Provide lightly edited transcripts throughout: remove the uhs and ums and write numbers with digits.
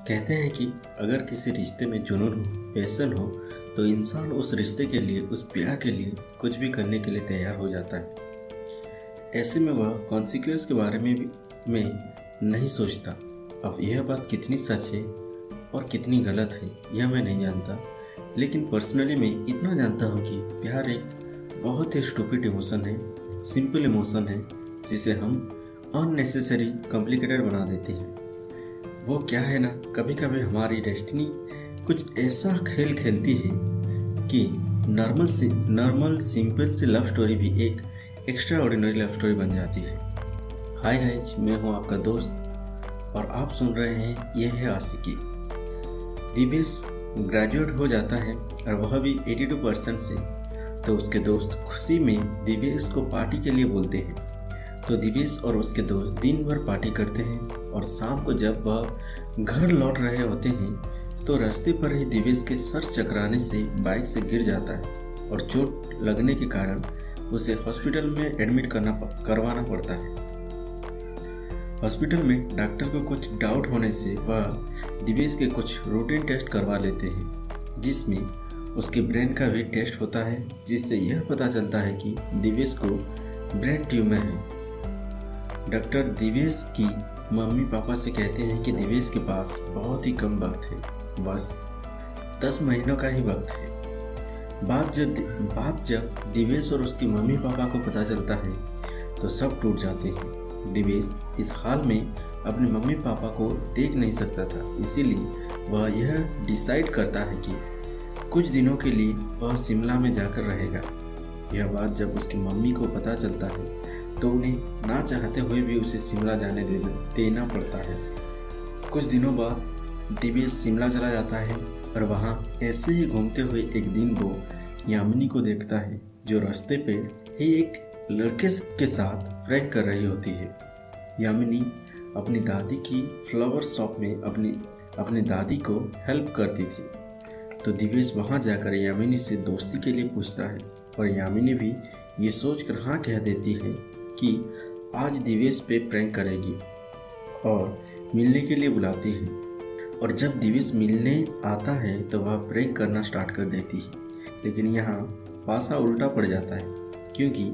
कहते हैं कि अगर किसी रिश्ते में जुनून हो, पैशन हो, तो इंसान उस रिश्ते के लिए, उस प्यार के लिए कुछ भी करने के लिए तैयार हो जाता है। ऐसे में वह कॉन्सिक्वेंस के बारे में नहीं सोचता। अब यह बात कितनी सच है और कितनी गलत है यह मैं नहीं जानता, लेकिन पर्सनली मैं इतना जानता हूँ कि प्यार एक बहुत ही स्टूपिड इमोशन है, सिंपल इमोशन है, जिसे हम अननेसेसरी कॉम्प्लिकेटेड बना देते हैं। वो क्या है ना, कभी कभी हमारी डेस्टिनी कुछ ऐसा खेल खेलती है कि नॉर्मल सिंपल सी लव स्टोरी भी एक एक्स्ट्रा ऑर्डिनरी लव स्टोरी बन जाती है। हाय गाइज, मैं हूँ आपका दोस्त और आप सुन रहे हैं ये है आशिकी। दिवेश ग्रेजुएट हो जाता है और वह भी 82% से, तो उसके दोस्त खुशी में दिवेश को पार्टी के लिए बोलते हैं। तो दिवेश और उसके दोस्त दिन भर पार्टी करते हैं और शाम को जब वह घर लौट रहे होते हैं तो रास्ते पर ही दिवेश के सर चकराने से बाइक से गिर जाता है और चोट लगने के कारण उसे हॉस्पिटल में एडमिट करवाना पड़ता है। हॉस्पिटल में डॉक्टर को कुछ डाउट होने से वह दिवेश के कुछ रूटीन टेस्ट करवा लेते हैं, जिसमें उसके ब्रेन का भी टेस्ट होता है, जिससे यह पता चलता है कि दिवेश को ब्रेन ट्यूमर है। डॉक्टर दिवेश की मम्मी पापा से कहते हैं कि दिवेश के पास बहुत ही कम वक्त है, बस 10 महीनों का ही वक्त है। बात जब दिवेश और उसकी मम्मी पापा को पता चलता है तो सब टूट जाते हैं। दिवेश इस हाल में अपने मम्मी पापा को देख नहीं सकता था, इसीलिए वह यह डिसाइड करता है कि कुछ दिनों के लिए वह शिमला में जाकर रहेगा। यह बात जब उसकी मम्मी को पता चलता है तो उन्हें ना चाहते हुए भी उसे शिमला जाने देना पड़ता है। कुछ दिनों बाद दिवेश शिमला चला जाता है और वहाँ ऐसे ही घूमते हुए एक दिन वो यामिनी को देखता है, जो रास्ते पे ही एक लड़के के साथ प्रैंक कर रही होती है। यामिनी अपनी दादी की फ्लावर शॉप में अपनी दादी को हेल्प करती थी, तो दिवेश वहाँ जाकर यामिनी से दोस्ती के लिए पूछता है और यामिनी भी ये सोचकर हाँ कह देती है कि आज दिवेश पे प्रैंक करेगी और मिलने के लिए बुलाती है। और जब दिवेश मिलने आता है तो वह प्रैंक करना स्टार्ट कर देती है, लेकिन यहाँ पासा उल्टा पड़ जाता है, क्योंकि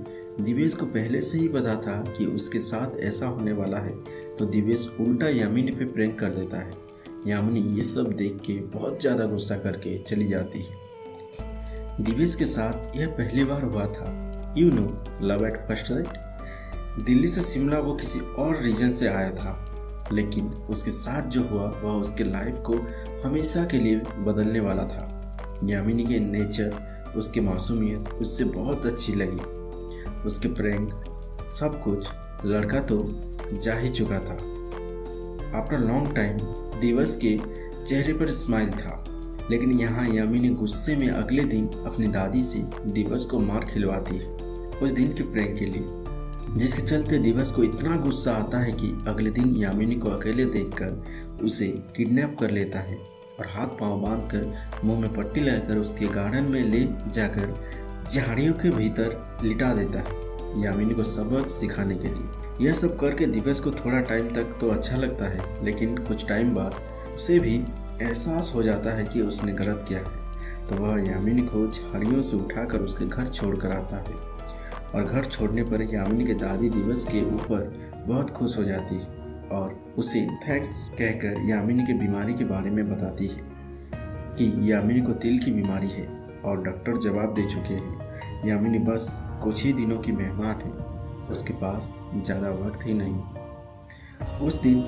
दिवेश को पहले से ही पता था कि उसके साथ ऐसा होने वाला है, तो दिवेश उल्टा यामिनी पे प्रैंक कर देता है। यामिनी ये सब देख के बहुत ज़्यादा गुस्सा करके चली जाती है। दिवेश के साथ यह पहली बार हुआ था, love at first sight. Delhi से शिमला वो किसी और रीजन से आया था, लेकिन उसके साथ जो हुआ वह उसके लाइफ को हमेशा के लिए बदलने वाला था। यामिनी के नेचर, उसकी मासूमियत उससे बहुत अच्छी लगी। उसके फ्रेंड, सब कुछ, लड़का तो जा ही चुका था। आफ्टर लॉन्ग टाइम दिवस के चेहरे पर स्माइल था, लेकिन यहाँ यामिनी गुस्से में अगले दिन अपनी दादी से दिवस को मार खिलवाती है उस दिन के प्रैंक के लिए, जिसके चलते दिवस को इतना गुस्सा आता है कि अगले दिन यामिनी को अकेले देखकर उसे किडनैप कर लेता है और हाथ पांव बांधकर मुंह में पट्टी लगाकर उसके गार्डन में ले जाकर झाड़ियों के भीतर लिटा देता है, यामिनी को सबक सिखाने के लिए। यह सब करके दिवस को थोड़ा टाइम तक तो अच्छा लगता है, लेकिन कुछ टाइम बाद उसे भी एहसास हो जाता है कि उसने गलत किया है, तो वह यामिनी को झाड़ियों से उठाकर उसके घर छोड़कर आता है। और घर छोड़ने पर यामिनी की दादी दिवस के ऊपर बहुत खुश हो जाती है और उसे थैंक्स कहकर यामिनी की बीमारी के बारे में बताती है कि यामिनी को दिल की बीमारी है और डॉक्टर जवाब दे चुके हैं। यामिनी बस कुछ ही दिनों की मेहमान है, उसके पास ज़्यादा वक्त ही नहीं। उस दिन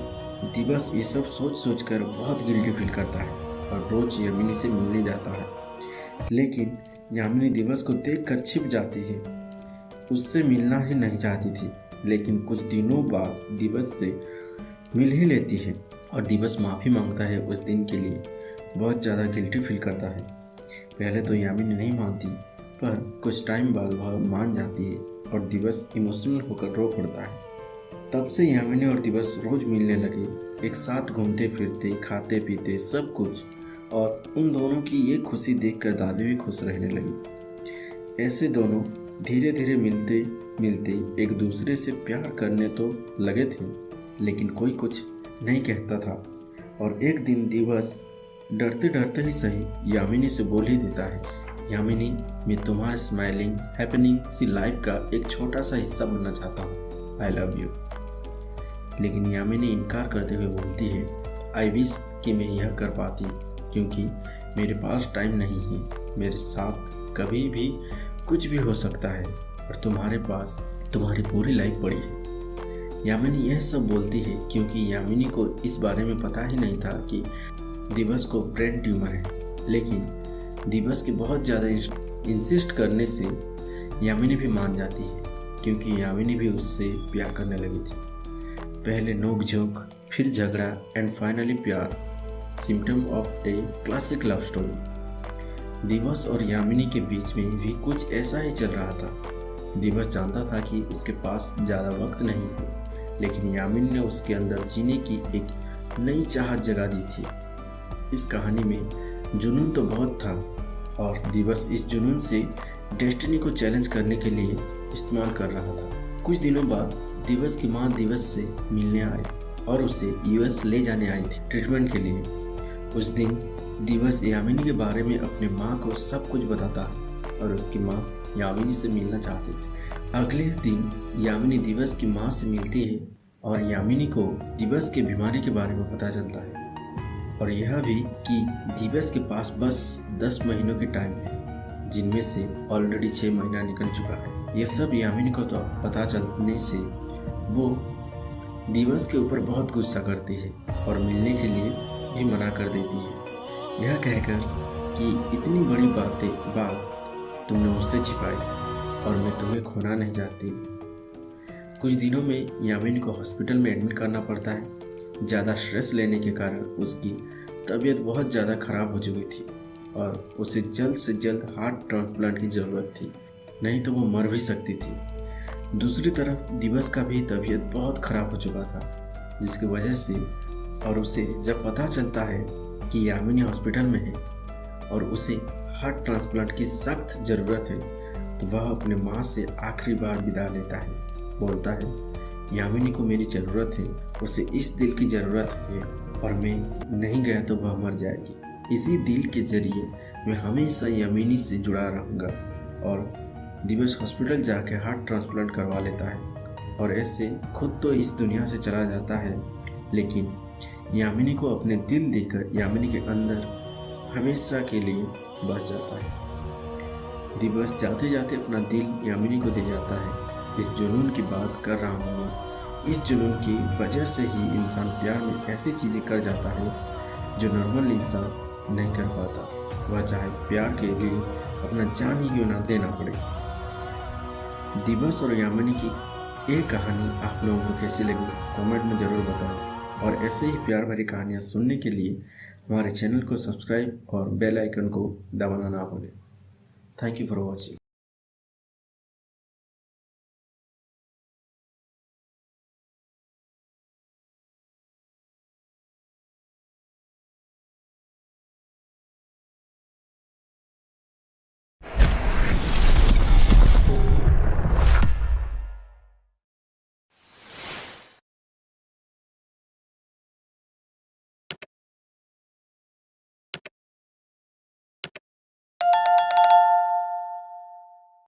दिवस ये सब सोच कर बहुत गिल्टी फील करता है और रोज यामिनी से मिलने जाता है, लेकिन यामिनी दिवस को देखकर छिप जाती है, उससे मिलना ही नहीं चाहती थी। लेकिन कुछ दिनों बाद दिवस से मिल ही लेती है और दिवस माफ़ी मांगता है उस दिन के लिए। बहुत ज़्यादा गिल्टी फील करता है। पहले तो यामिनी नहीं मानती, पर कुछ टाइम बाद वह मान जाती है और दिवस इमोशनल होकर रो पड़ता है। तब से यामिनी और दिवस रोज मिलने लगे, एक साथ घूमते फिरते, खाते पीते सब कुछ, और उन दोनों की ये खुशी देखकर दादी भी खुश रहने लगी। ऐसे दोनों धीरे धीरे मिलते मिलते एक दूसरे से प्यार करने तो लगे थे, लेकिन कोई कुछ नहीं कहता था। और एक दिन दिवस डरते डरते ही सही यामिनी से बोल ही देता है, यामिनी मैं तुम्हारे स्माइलिंग हैपनिंग सी लाइफ का एक छोटा सा हिस्सा बनना चाहता हूँ, आई लव यू। लेकिन यामिनी इनकार करते हुए बोलती है, आई विश कि मैं यह कर पाती, क्योंकि मेरे पास टाइम नहीं है, मेरे साथ कभी भी कुछ भी हो सकता है और तुम्हारे पास तुम्हारी पूरी लाइफ पड़ी है। यामिनी यह सब बोलती है क्योंकि यामिनी को इस बारे में पता ही नहीं था कि दिवस को ब्रेन ट्यूमर है, लेकिन दिवस के बहुत ज़्यादा इंसिस्ट करने से यामिनी भी मान जाती है, क्योंकि यामिनी भी उससे प्यार करने लगी थी। पहले नोक-झोंक, फिर झगड़ा एंड फाइनली प्यार, symptom of a classic love story. दिवस और यामिनी के बीच में भी कुछ ऐसा ही चल रहा था। दिवस जानता था कि उसके पास ज़्यादा वक्त नहीं है, लेकिन यामिनी ने उसके अंदर जीने की एक नई चाहत जगा दी थी। इस कहानी में जुनून तो बहुत था और दिवस इस जुनून से डेस्टिनी को चैलेंज करने के लिए इस्तेमाल कर रहा था। कुछ दिनों बाद दिवस की माँ दिवस से मिलने आई और उसे यूएस ले जाने आई थी ट्रीटमेंट के लिए। उस दिन दिवस यामिनी के बारे में अपने माँ को सब कुछ बताता है और उसकी माँ यामिनी से मिलना चाहती थी। अगले दिन यामिनी दिवस की माँ से मिलती है और यामिनी को दिवस के बीमारी के बारे में पता चलता है और यह भी कि दिवस के पास बस 10 महीनों की टाइम है, जिनमें से ऑलरेडी 6 महीना निकल चुका है। यह सब यामिनी को तो पता चलने से वो दिवस के ऊपर बहुत गुस्सा करती है और मिलने के लिए भी मना कर देती है, यह कहकर कि इतनी बड़ी बात तुमने मुझसे छिपाई और मैं तुम्हें खोना नहीं चाहती। कुछ दिनों में यामिनी को हॉस्पिटल में एडमिट करना पड़ता है। ज़्यादा स्ट्रेस लेने के कारण उसकी तबीयत बहुत ज़्यादा ख़राब हो चुकी थी और उसे जल्द से जल्द हार्ट ट्रांसप्लांट की ज़रूरत थी, नहीं तो वो मर भी सकती थी। दूसरी तरफ दिवस का भी तबीयत बहुत ख़राब हो चुका था, जिसकी वजह से और उसे जब पता चलता है कि यामिनी हॉस्पिटल में है और उसे हार्ट ट्रांसप्लांट की सख्त ज़रूरत है, तो वह अपने माँ से आखिरी बार विदा लेता है। बोलता है, यामिनी को मेरी ज़रूरत है, उसे इस दिल की ज़रूरत है और मैं नहीं गया तो वह मर जाएगी। इसी दिल के जरिए मैं हमेशा यामिनी से जुड़ा रहूँगा। और दिवस हॉस्पिटल जाके हार्ट ट्रांसप्लांट करवा लेता है और ऐसे खुद तो इस दुनिया से चला जाता है, लेकिन यामिनी को अपने दिल देकर यामिनी के अंदर हमेशा के लिए बस जाता है। दिवस जाते जाते अपना दिल यामिनी को दे जाता है। इस जुनून की बात कर रहा हूँ मैं। इस जुनून की वजह से ही इंसान प्यार में ऐसी चीज़ें कर जाता है जो नॉर्मल इंसान नहीं कर पाता, वह चाहे प्यार के लिए अपना जान ही क्यों ना देना पड़े। दिवस और यामिनी की एक कहानी आप लोगों को कैसी लगी कमेंट में ज़रूर बताओ और ऐसे ही प्यार भरी कहानियाँ सुनने के लिए हमारे चैनल को सब्सक्राइब और बेल आइकन को दबाना ना भूलें। Thank you for watching.